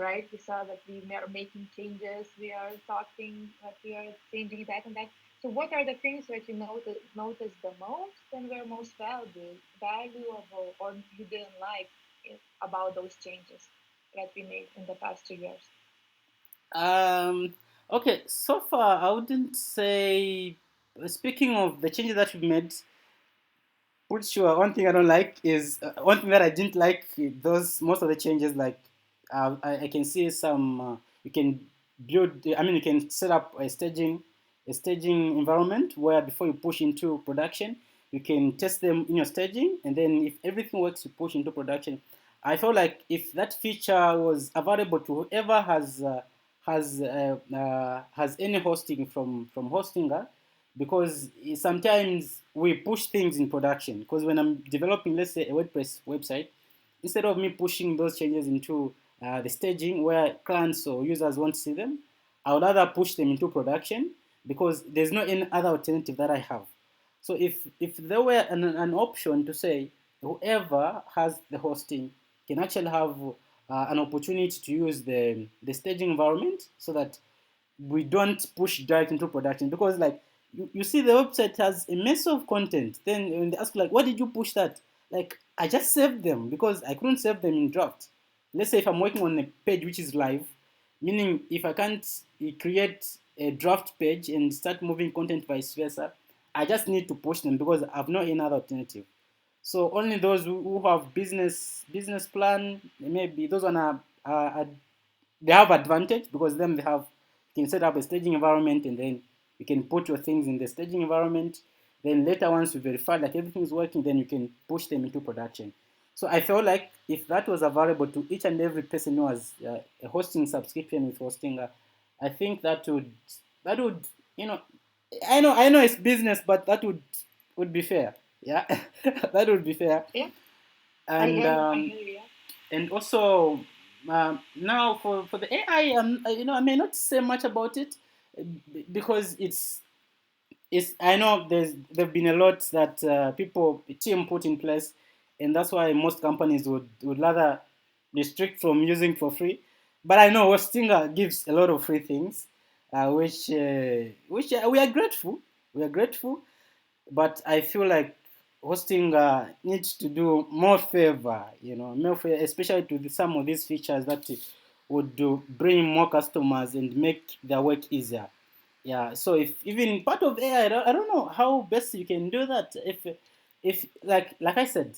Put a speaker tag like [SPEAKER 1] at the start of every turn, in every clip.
[SPEAKER 1] right? We saw that we are making changes, we are talking, that we are changing that and that. So, what are the things that you notice the most and were most valuable, or you didn't like about those changes that we made in the past 2 years?
[SPEAKER 2] Um, okay, so far I wouldn't say. Speaking of the changes that we've made, pretty sure one thing I don't like is one thing that I didn't like. Those most of the changes, like I can see some. You can build. I mean, you can set up a staging environment where before you push into production, you can test them in your staging, and then if everything works, you push into production. I feel like if that feature was available to whoever has any hosting from Hostinger, because sometimes we push things in production. Because when I'm developing, let's say, a WordPress website, instead of me pushing those changes into the staging where clients or users won't see them, I would rather push them into production because there's no any other alternative that I have. So if there were an option to say whoever has the hosting can actually have an opportunity to use the staging environment so that we don't push direct into production, because like you see the website has a mess of content, then when they ask like, what did you push that, like I just saved them because I couldn't save them in draft. Let's say if I'm working on a page which is live, meaning if I can't create a draft page and start moving content vice versa, I just need to push them because I've no any other alternative. So only those who have business plan, maybe those one are they have advantage because then they have, you can set up a staging environment and then you can put your things in the staging environment. Then later, once you verify like everything is working, then you can push them into production. So I felt like if that was available to each and every person who has a hosting subscription with Hostinger, I think that would you know I know it's business, but that would be fair. Yeah, that would be fair.
[SPEAKER 1] Yeah, I
[SPEAKER 2] And
[SPEAKER 1] hear you. I hear you. Yeah.
[SPEAKER 2] and also now for the AI, I may not say much about it because it's I know there've been a lot that people team put in place, and that's why most companies would rather restrict from using for free. But I know Stinger gives a lot of free things, which we are grateful. We are grateful, but I feel like hosting needs to do more favor, more favor, especially to some of these features that would bring more customers and make their work easier. Yeah. So if even part of AI, I don't know how best you can do that. If like I said,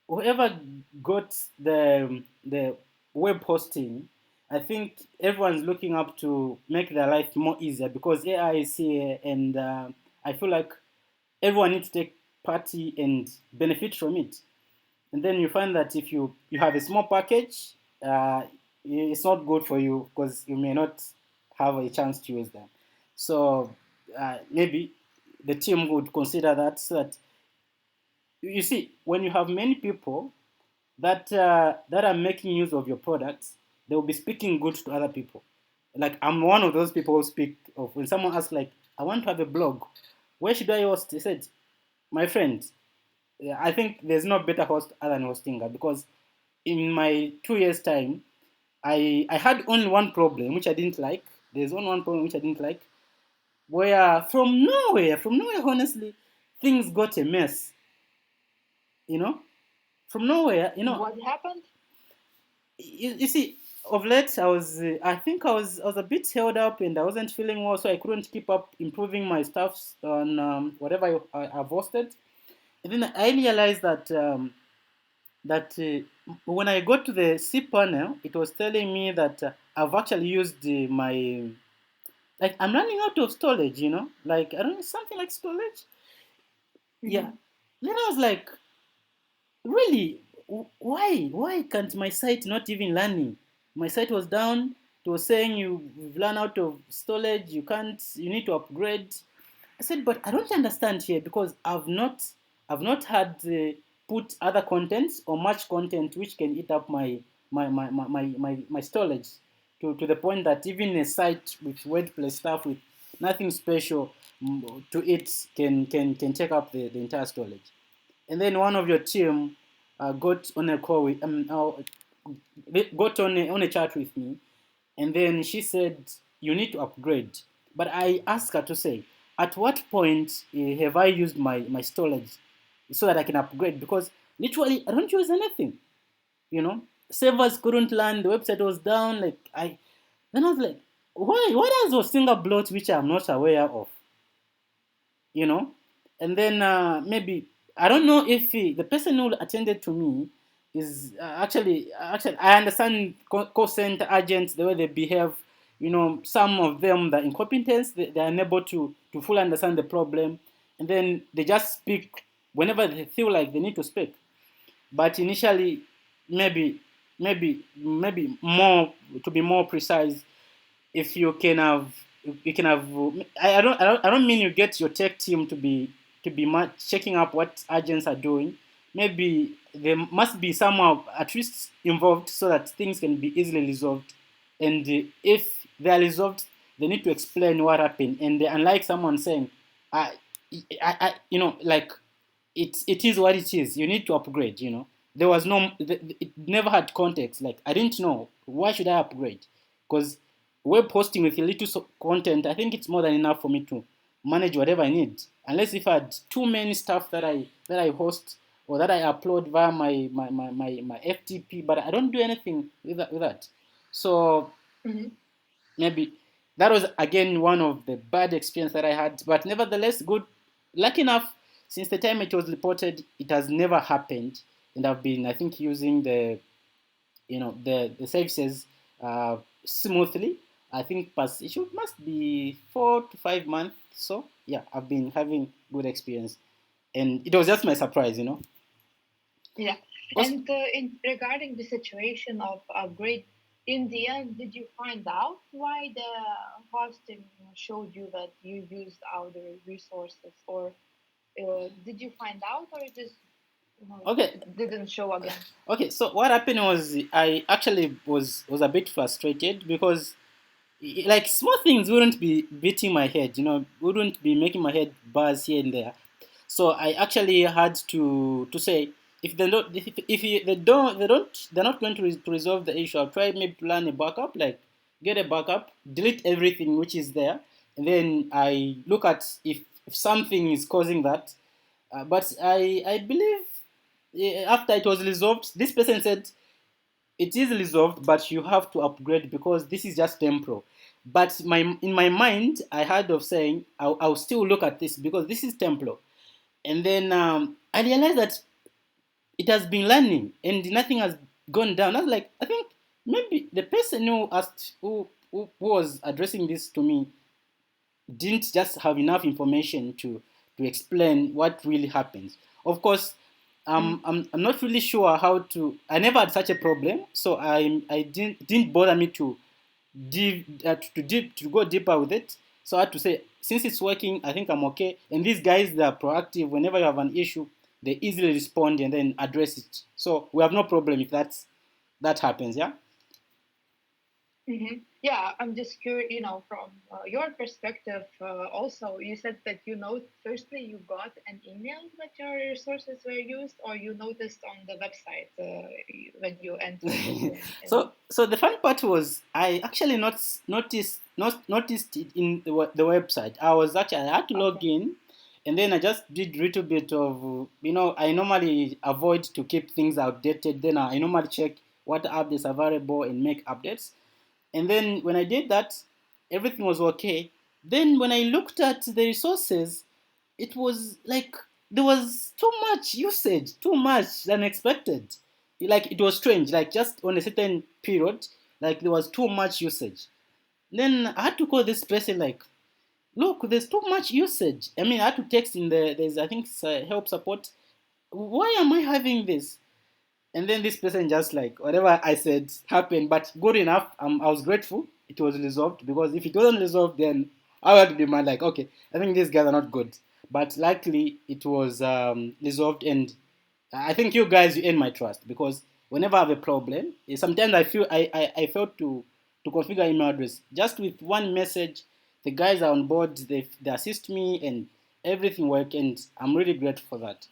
[SPEAKER 2] whoever got the web hosting, I think everyone's looking up to make their life more easier because AI is here, and I feel like everyone needs to take party and benefit from it. And then you find that if you have a small package, it's not good for you because you may not have a chance to use them. So maybe the team would consider that, so that you see, when you have many people that are making use of your products, they will be speaking good to other people. Like I'm one of those people who speak of when someone asks like, I want to have a blog, where should I host? They said, my friend, yeah, I think there's no better host other than Hostinger, because in my 2 years time, I had only one problem which I didn't like. There's only one problem which I didn't like, where from nowhere, honestly, things got a mess. You know, from nowhere,
[SPEAKER 1] What happened?
[SPEAKER 2] you see, of late I think I was a bit held up and I wasn't feeling well, so I couldn't keep up improving my stuff on whatever I've hosted. And then I realized that when I got to the C panel, it was telling me that I've actually used my, like, I'm running out of storage, like, I don't know, something like storage. Yeah.
[SPEAKER 1] Hmm.
[SPEAKER 2] Then I was like, really, why can't my site not even running? My site was down. It was saying you've run out of storage. You need to upgrade. I said, but I don't understand here because I've not had put other contents or much content which can eat up my storage to the point that even a site with WordPress stuff with nothing special to it can take up the entire storage. And then one of your team got on a call with got on a chat with me, and then she said, "You need to upgrade." But I asked her to say, "At what point have I used my storage so that I can upgrade?" Because literally, I don't use anything. You know, servers couldn't land, the website was down. Like then I was like, why? What are those single bloats which I'm not aware of? You know, and then maybe I don't know if the person who attended to me is actually I understand call center agents the way they behave. You know, some of them the incompetence they are unable to fully understand the problem, and then they just speak whenever they feel like they need to speak. But initially, maybe maybe more to be more precise, if you can have I don't mean you get your tech team to be checking up what agents are doing. Maybe there must be someone at least involved so that things can be easily resolved. And if they are resolved, they need to explain what happened. And unlike someone saying, I, you know, like it is what it is. You need to upgrade. You know, there was no, it never had context. Like I didn't know why should I upgrade, because web hosting with a little content, I think it's more than enough for me to manage whatever I need. Unless if I had too many stuff that I host or that I upload via my FTP, but I don't do anything with that. So
[SPEAKER 1] Mm-hmm.
[SPEAKER 2] maybe that was again one of the bad experience that I had, but nevertheless good. Lucky enough, since the time it was reported, it has never happened, and I've been I think using the services smoothly. I think past it should must be 4 to 5 months. So yeah, I've been having good experience, and it was just my surprise, you know.
[SPEAKER 1] Yeah.
[SPEAKER 2] Also,
[SPEAKER 1] And in regarding the situation of upgrade, in the end, did you find out why the hosting showed you that you used other resources, or did you find out, or it just
[SPEAKER 2] okay,
[SPEAKER 1] didn't show again?
[SPEAKER 2] okay. So what happened was I actually was a bit frustrated because like small things wouldn't be beating my head, you know, wouldn't be making my head buzz here and there. So I actually had to say, if they don't they're not going to resolve the issue, I'll try maybe to learn a backup, like get a backup, delete everything which is there, and then I look at if something is causing that. But I believe after it was resolved, this person said it is resolved, but you have to upgrade because this is just temporal. But in my mind, I had of saying I'll still look at this because this is temporal. And then I realized that it has been learning and nothing has gone down. I was like, I think maybe the person who asked, who was addressing this to me, didn't just have enough information to explain what really happens. Of course,
[SPEAKER 1] Mm-hmm.
[SPEAKER 2] I'm not really sure how to. I never had such a problem, so I didn't bother me to to go deeper with it. So I had to say, since it's working, I think I'm okay. And these guys, they're proactive. Whenever you have an issue, they easily respond and then address it. So we have no problem if that happens. Yeah.
[SPEAKER 1] Mm-hmm. Yeah, I'm just curious, from your perspective. Also, you said that firstly, you got an email that your resources were used, or you noticed on the website when you entered in.
[SPEAKER 2] So the fun part was I actually noticed it in the website. I had to log
[SPEAKER 1] Okay.
[SPEAKER 2] in, and then I just did little bit of I normally avoid to keep things outdated. Then I normally check what updates are available and make updates. And then when I did that, everything was okay. Then when I looked at the resources, it was like there was too much usage, too much than expected. Like it was strange, like just on a certain period, like there was too much usage. Then I had to call this person like, look, there's too much usage. I mean, I had to text in there's I think it's help support. Why am I having this? And then this person just like whatever I said happened, but good enough. I was grateful it was resolved, because if it wasn't resolved, then I would be mad. Like, okay, I think these guys are not good. But luckily, it was resolved, and I think you guys you earn my trust, because whenever I have a problem, sometimes I feel I felt to configure email address just with one message. The guys are on board. They assist me and everything work, and I'm really grateful for that.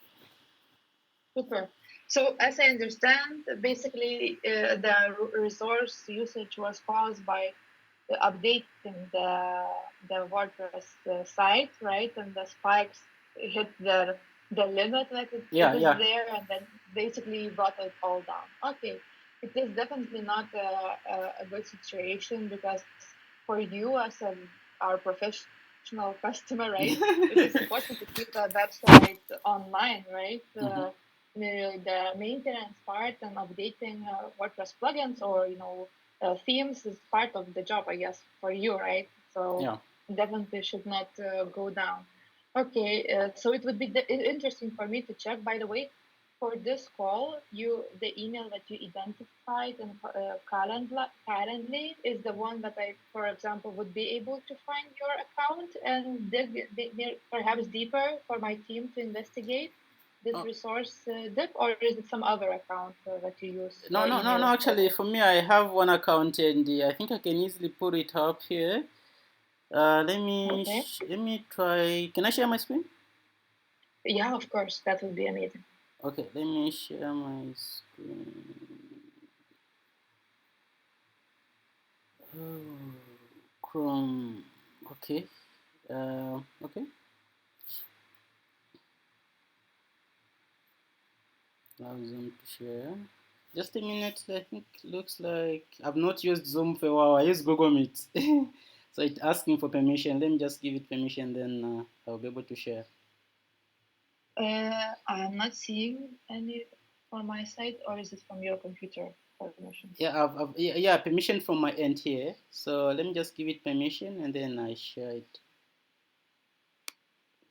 [SPEAKER 1] Super. So as I understand, basically the resource usage was caused by updating the WordPress site, right? And the spikes hit the limit that it
[SPEAKER 2] Yeah,
[SPEAKER 1] is
[SPEAKER 2] yeah.
[SPEAKER 1] there, and then basically brought it all down. Okay, it is definitely not a good situation, because for you as our professional customer, right? It is important to keep the website online, right?
[SPEAKER 2] Mm-hmm.
[SPEAKER 1] The maintenance part and updating WordPress plugins, or themes is part of the job, I guess, for you, right? So
[SPEAKER 2] Yeah.
[SPEAKER 1] definitely should not go down. Okay, so it would be interesting for me to check. By the way, for this call, the email that you identified and currently is the one that I, for example, would be able to find your account and dig perhaps deeper for my team to investigate this
[SPEAKER 2] Oh,
[SPEAKER 1] resource dip, or is it some other account that you use
[SPEAKER 2] no,
[SPEAKER 1] for
[SPEAKER 2] no, no, no.
[SPEAKER 1] email
[SPEAKER 2] Actually,
[SPEAKER 1] forward?
[SPEAKER 2] for me, I have one account, and I think I can easily put it up here.
[SPEAKER 1] Okay.
[SPEAKER 2] Let me try. Can I share my screen?
[SPEAKER 1] Yeah, of course, that would be amazing.
[SPEAKER 2] Okay, let me share my screen. Oh, Chrome. Okay. Okay. Allow Zoom to share. Just a minute. I think looks like I've not used Zoom for a while. I use Google Meet. So it's asking for permission. Let me just give it permission, then I'll be able to share.
[SPEAKER 1] I'm not seeing any on my side, or is it from your computer permissions?
[SPEAKER 2] Yeah, permission from my end here. So let me just give it permission, and then I share it.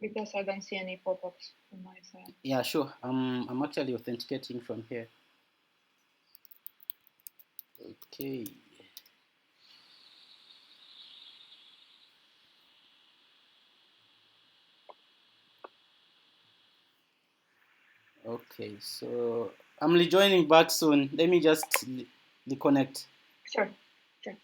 [SPEAKER 1] Because I don't see any pop-ups on my side.
[SPEAKER 2] Yeah, sure. I'm actually authenticating from here. Okay. Okay. So I'm rejoining back soon. Let me just reconnect.
[SPEAKER 1] Sure, sure.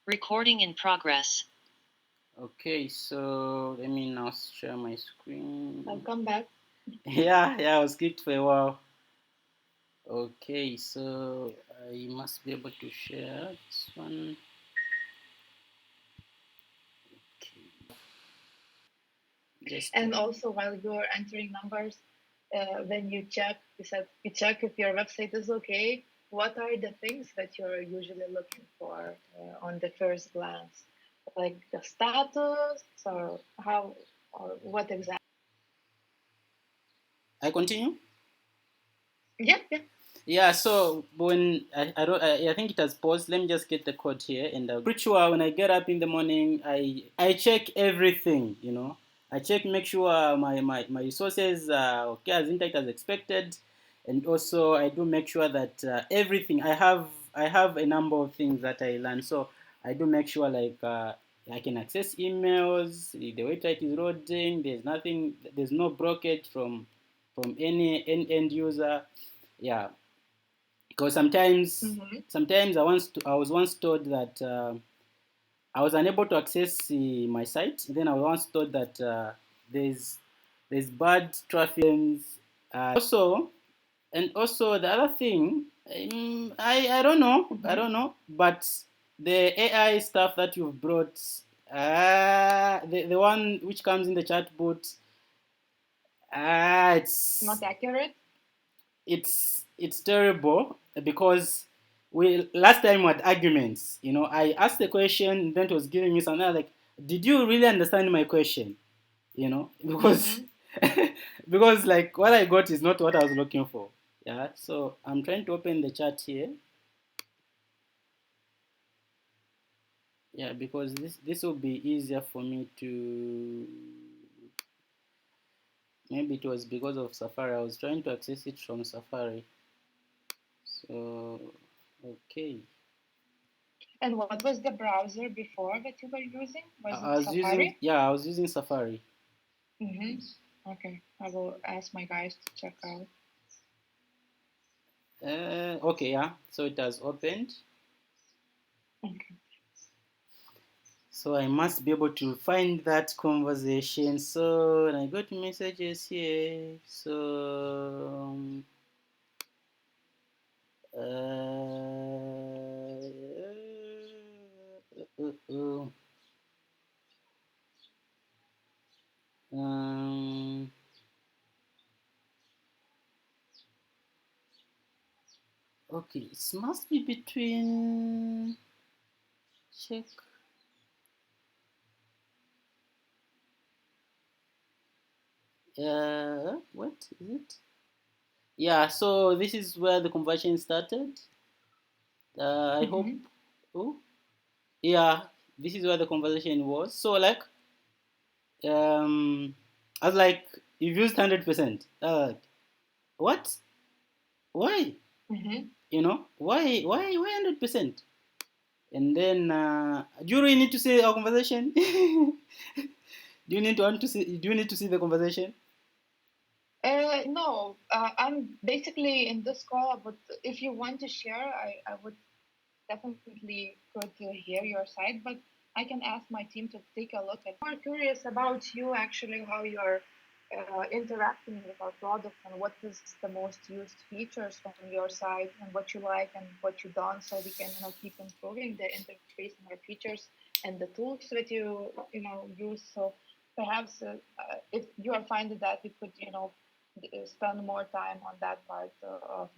[SPEAKER 2] Recording in progress. Okay, so let me now share my
[SPEAKER 1] I'll
[SPEAKER 2] screen.
[SPEAKER 1] come back.
[SPEAKER 2] Yeah, I was kicked for a while. Okay, so I must be able to share this one. Okay, just
[SPEAKER 1] And also, while you're entering numbers, when you said you check if your website is okay. What are the things that you're usually looking for on the first glance? Like the status, or how, or what exactly?
[SPEAKER 2] I continue.
[SPEAKER 1] Yeah, yeah.
[SPEAKER 2] Yeah, so when I don't I think it has paused. Let me just get the code here, and pretty sure when I get up in the morning, I check everything. I check, make sure my resources are okay, as intact as expected, and also I do make sure that everything I have a number of things that I learn. So I do make sure, like, I can access emails. The website is loading. There's no blockage from any end user. Yeah, because
[SPEAKER 1] Mm-hmm.
[SPEAKER 2] sometimes I was once told that I was unable to access my site. And then I was once told that there's bad traffic. Also the other thing, I don't know,
[SPEAKER 1] Mm-hmm.
[SPEAKER 2] but the AI stuff that you've brought, the one which comes in the chatbot, it's
[SPEAKER 1] Not accurate.
[SPEAKER 2] it's terrible, because we last time we had arguments. I asked a question, then it was giving me something like, did you really understand my question? Because
[SPEAKER 1] Mm-hmm.
[SPEAKER 2] because like what I got is not what I was looking for. Yeah, so I'm trying to open the chat here. Yeah, because this will be easier for me to. Maybe it was because of Safari. I was trying to access it from Safari. So, okay.
[SPEAKER 1] And what was the browser before that you were using? Was
[SPEAKER 2] I
[SPEAKER 1] it
[SPEAKER 2] was using,
[SPEAKER 1] Safari?
[SPEAKER 2] yeah, I was using Safari.
[SPEAKER 1] Okay, I will ask my guys to check out.
[SPEAKER 2] Okay, yeah. So it has opened.
[SPEAKER 1] Okay.
[SPEAKER 2] So I must be able to find that conversation. So I got messages here. So uh, uh, um, okay, it must be between check. What is it? Yeah, so this is where the conversation started. I hope.
[SPEAKER 1] Mm-hmm.
[SPEAKER 2] Oh, yeah, this is where the conversation was. So like, um, I was like, you've used 100%. What? Why?
[SPEAKER 1] Mm-hmm.
[SPEAKER 2] Why 100%? And then, do you really need to see our conversation? Do you need to want to see? Do you need to see the conversation?
[SPEAKER 1] No, I'm basically in this call, but if you want to share, I would definitely good to hear your side, but I can ask my team to take a look at. More curious about you actually, how you're interacting with our product and what is the most used features from your side and what you like and what you don't, so we can keep improving the interface and our features and the tools that you use. So perhaps if you are finding that we could spend more time on that part of.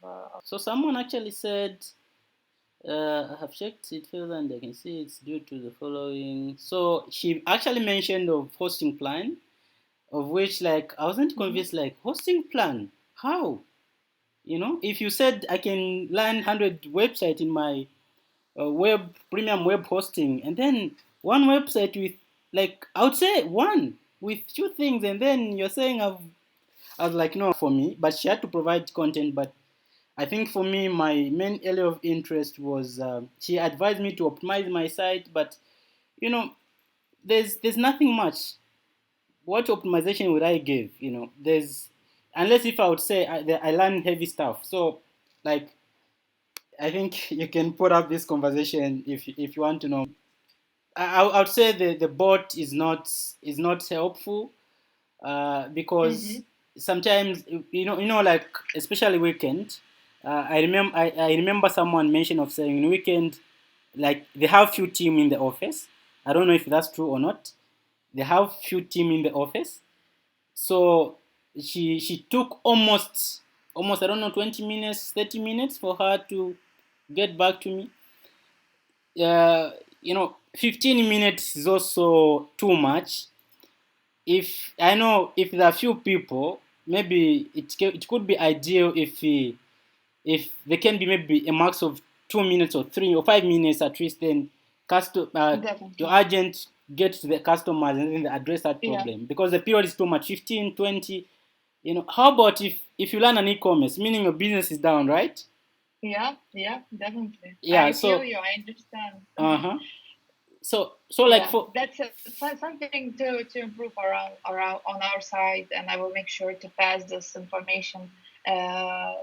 [SPEAKER 2] So someone actually said, I have checked it further and I can see it's due to the following. So she actually mentioned of hosting plan, of which like I wasn't
[SPEAKER 1] Mhm.
[SPEAKER 2] convinced. Like hosting plan, how? If you said I can learn 100 website in my web premium web hosting, and then one website with like I would say one with two things, and then you're saying I was like no for me, but she had to provide content. But I think for me my main area of interest was she advised me to optimize my site, but you know there's nothing much. What optimization would I give? There's unless if I would say I learn heavy stuff. So like I think you can put up this conversation if you want to know. I would say the bot is not helpful because
[SPEAKER 1] Mhm.
[SPEAKER 2] sometimes like especially weekend. I remember someone mentioned of saying in weekend like they have few team in the office. I don't know if that's true or not. They have few team in the office. So she took almost I don't know 20 minutes, 30 minutes for her to get back to me. uh, 15 minutes is also too much. If I know if there are few people, maybe it could be ideal if there can be maybe a max of 2 minutes or 3 or 5 minutes at least. Then your
[SPEAKER 1] Definitely.
[SPEAKER 2] agent get to the customers and then they address that
[SPEAKER 1] Yeah.
[SPEAKER 2] problem because the period is too much, 15, 20. How about if you learn an e-commerce, meaning your business is down, right?
[SPEAKER 1] Yeah. Yeah. Definitely.
[SPEAKER 2] Yeah.
[SPEAKER 1] I feel
[SPEAKER 2] So
[SPEAKER 1] you. I understand.
[SPEAKER 2] uh-huh. So like
[SPEAKER 1] Yeah.
[SPEAKER 2] for
[SPEAKER 1] That's something to improve around on our side, and I will make sure to pass this information. Uh,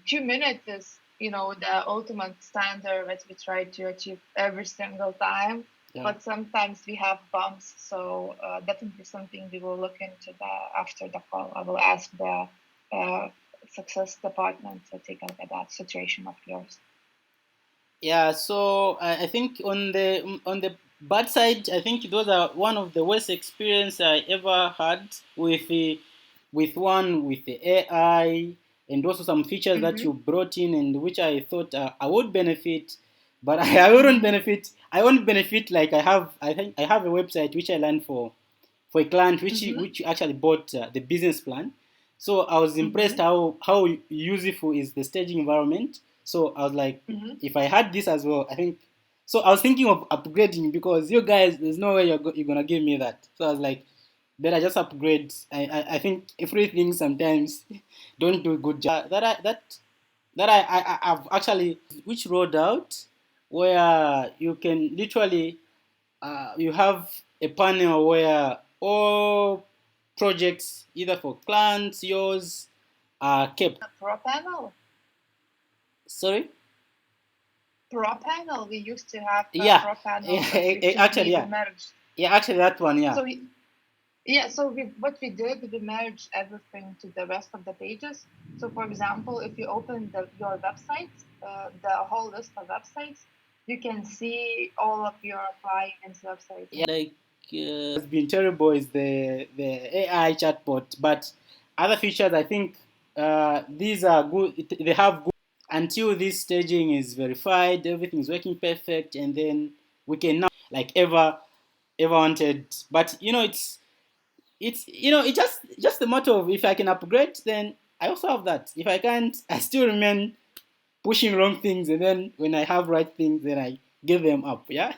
[SPEAKER 1] 2 minutes is the ultimate standard that we try to achieve every single time.
[SPEAKER 2] yeah.
[SPEAKER 1] But sometimes we have bumps, so definitely something we will look into after the call. I will ask the uh, success department to take a look at that situation of yours.
[SPEAKER 2] Yeah, so I think on the bad side, I think those are one of the worst experience I ever had with the AI, and also some features that you
[SPEAKER 1] Mm-hmm.
[SPEAKER 2] brought in and which I thought I would benefit, but I wouldn't
[SPEAKER 1] Mm-hmm.
[SPEAKER 2] benefit. I won't benefit like I think I have a website which I learned for a client
[SPEAKER 1] Mm-hmm.
[SPEAKER 2] which actually bought the business plan. So I was impressed
[SPEAKER 1] Mm-hmm.
[SPEAKER 2] how useful is the staging environment. So I was like,
[SPEAKER 1] Mm-hmm.
[SPEAKER 2] if I had this as well, I think So I was thinking of upgrading because you guys, there's no way you're gonna give me that. So I was like, better just upgrade. I think everything sometimes don't do a good job. I've actually which rolled out where you can literally you have a panel where all projects either for clients yours are kept.
[SPEAKER 1] Pro panel.
[SPEAKER 2] Sorry.
[SPEAKER 1] Pro panel. We used to have a
[SPEAKER 2] Yeah,
[SPEAKER 1] pro panel, but
[SPEAKER 2] actually,
[SPEAKER 1] recently we
[SPEAKER 2] yeah,
[SPEAKER 1] merged.
[SPEAKER 2] yeah, actually that one, yeah.
[SPEAKER 1] So yeah, so what we did, we merged everything to the rest of the pages. So for example, if you open your website, the whole list of websites, you can see all of your clients' websites.
[SPEAKER 2] Yeah, like has been terrible is the AI chatbot, but other features I think these are good. They have good until this staging is verified, everything's working perfect, and then we can now like ever wanted. But it's it just a matter of if I can upgrade, then I also have that. If I can't, I still remain pushing wrong things, and then when I have right things, then I give them up. Yeah.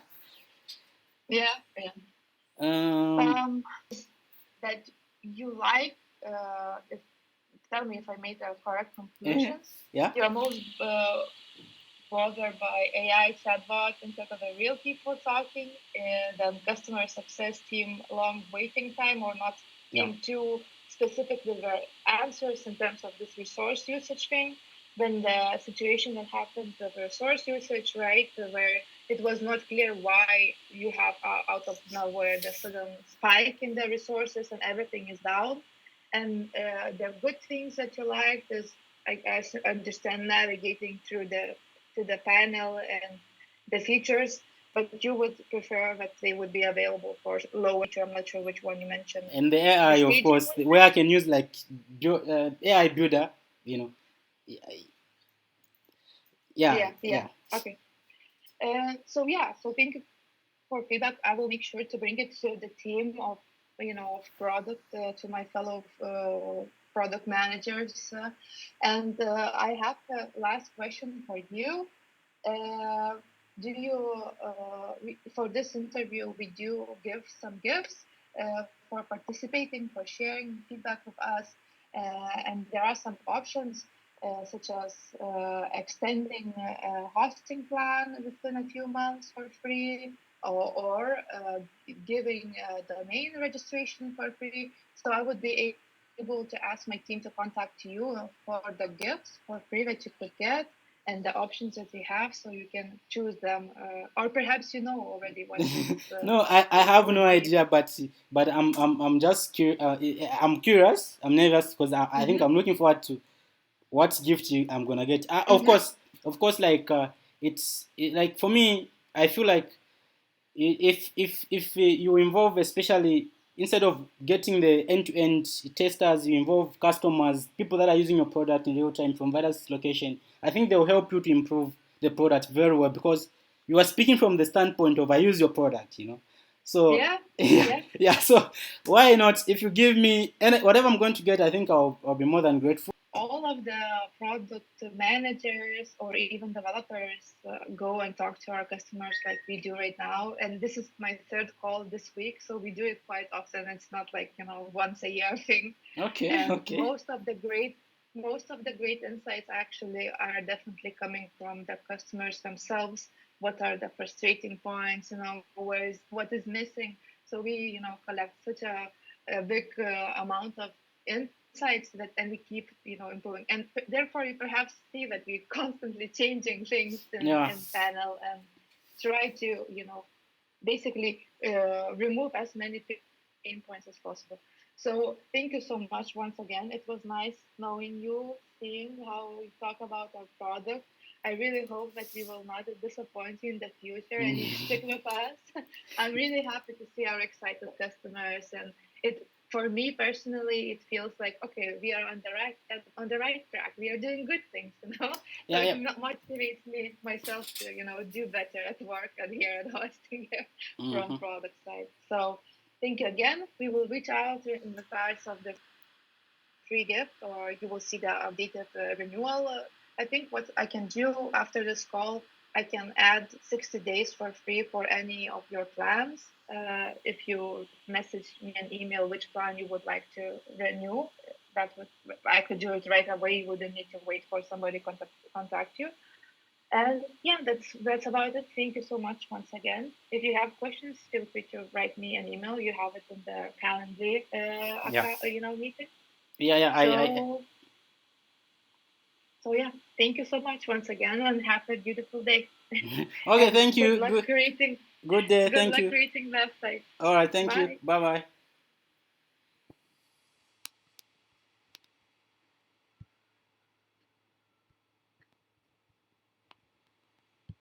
[SPEAKER 1] Yeah, yeah.
[SPEAKER 2] Um.
[SPEAKER 1] That you like, if tell me if I made the correct
[SPEAKER 2] Mhm.
[SPEAKER 1] conclusion.
[SPEAKER 2] Yeah.
[SPEAKER 1] You're most bothered by AI chatbot instead of the real people talking, and then customer success team long waiting time or not
[SPEAKER 2] Yeah.
[SPEAKER 1] being too specific with their answers in terms of this resource usage thing. Then the situation that happened with resource usage, right, where it was not clear why you have out of nowhere the sudden spike in the resources and everything is down. And the good things that you liked is, I guess, understand navigating through the panel and the features, but you would prefer that they would be available for lower. I'm not sure which one you mentioned.
[SPEAKER 2] And the
[SPEAKER 1] The
[SPEAKER 2] AI, of
[SPEAKER 1] staging
[SPEAKER 2] course,
[SPEAKER 1] was
[SPEAKER 2] where I
[SPEAKER 1] nice.
[SPEAKER 2] can use like AI builder, you know. Yeah,
[SPEAKER 1] Yeah, yeah.
[SPEAKER 2] yeah.
[SPEAKER 1] Okay. So yeah, so thank you for feedback. I will make sure to bring it to the team of of product, to my fellow product managers. And I have the last question for you. Uh, do you for this interview we do give some gifts for participating, for sharing feedback with us, and there are some options such as extending a hosting plan within a few months for free, or giving domain registration for free. So I would be able to ask my team to contact you for the gifts for free that you could get and the options that we have, so you can choose them. Or perhaps you know already
[SPEAKER 2] No, I
[SPEAKER 1] what
[SPEAKER 2] have
[SPEAKER 1] would
[SPEAKER 2] no
[SPEAKER 1] be.
[SPEAKER 2] idea, but I'm just I'm curious. I'm nervous because I think
[SPEAKER 1] Mm-hmm,
[SPEAKER 2] I'm looking forward to what gift I'm gonna get.
[SPEAKER 1] mm-hmm.
[SPEAKER 2] Of course, like like for me, I feel like if you involve, especially instead of getting the end-to-end testers, you involve customers, people that are using your product in real time from various locations. I think they will help you to improve the product very well because you are speaking from the standpoint of I use your product, So
[SPEAKER 1] Yeah,
[SPEAKER 2] yeah,
[SPEAKER 1] yeah.
[SPEAKER 2] yeah. So why not? If you give me whatever I'm going to get, I think I'll be more than grateful.
[SPEAKER 1] All of the product managers or even developers go and talk to our customers like we do right now. And this is my third call this week, so we do it quite often. It's not like once a year thing.
[SPEAKER 2] Okay,
[SPEAKER 1] And
[SPEAKER 2] okay.
[SPEAKER 1] most of the great insights actually are definitely coming from the customers themselves. What are the frustrating points, what is missing. So we collect such a big amount of insights that, and we keep improving, and therefore you perhaps see that we're constantly changing things
[SPEAKER 2] Yeah.
[SPEAKER 1] in panel and try to basically remove as many pain points as possible. So thank you so much once again. It was nice knowing you, seeing how we talk about our product. I really hope that we will not disappoint you in the future and you stick with us. I'm really happy to see our excited customers, and it for me personally it feels like, okay, we are on the right track. We are doing good things. So
[SPEAKER 2] Yeah,
[SPEAKER 1] it
[SPEAKER 2] yeah.
[SPEAKER 1] motivates me myself to do better at work and here at hosting from
[SPEAKER 2] Hmm.
[SPEAKER 1] product side. So thank you again. We will reach out in regards of the free gift, or you will see the updated renewal. I think what I can do after this call, I can add 60 days for free for any of your plans. If you message me an email which plan you would like to renew, that would I could do it right away. You wouldn't need to wait for somebody contact you. And yeah, that's about it. Thank you so much once again. If you have questions, feel free to write me an email. You have it in the Calendly,
[SPEAKER 2] Yeah.
[SPEAKER 1] meeting.
[SPEAKER 2] Yeah, yeah.
[SPEAKER 1] So so yeah, thank you so much once again, and have a beautiful day.
[SPEAKER 2] Okay,
[SPEAKER 1] And
[SPEAKER 2] thank you. Good, good day.
[SPEAKER 1] good
[SPEAKER 2] Thank
[SPEAKER 1] luck
[SPEAKER 2] you.
[SPEAKER 1] creating websites.
[SPEAKER 2] All right, thank you.
[SPEAKER 1] Bye.
[SPEAKER 2] Bye bye.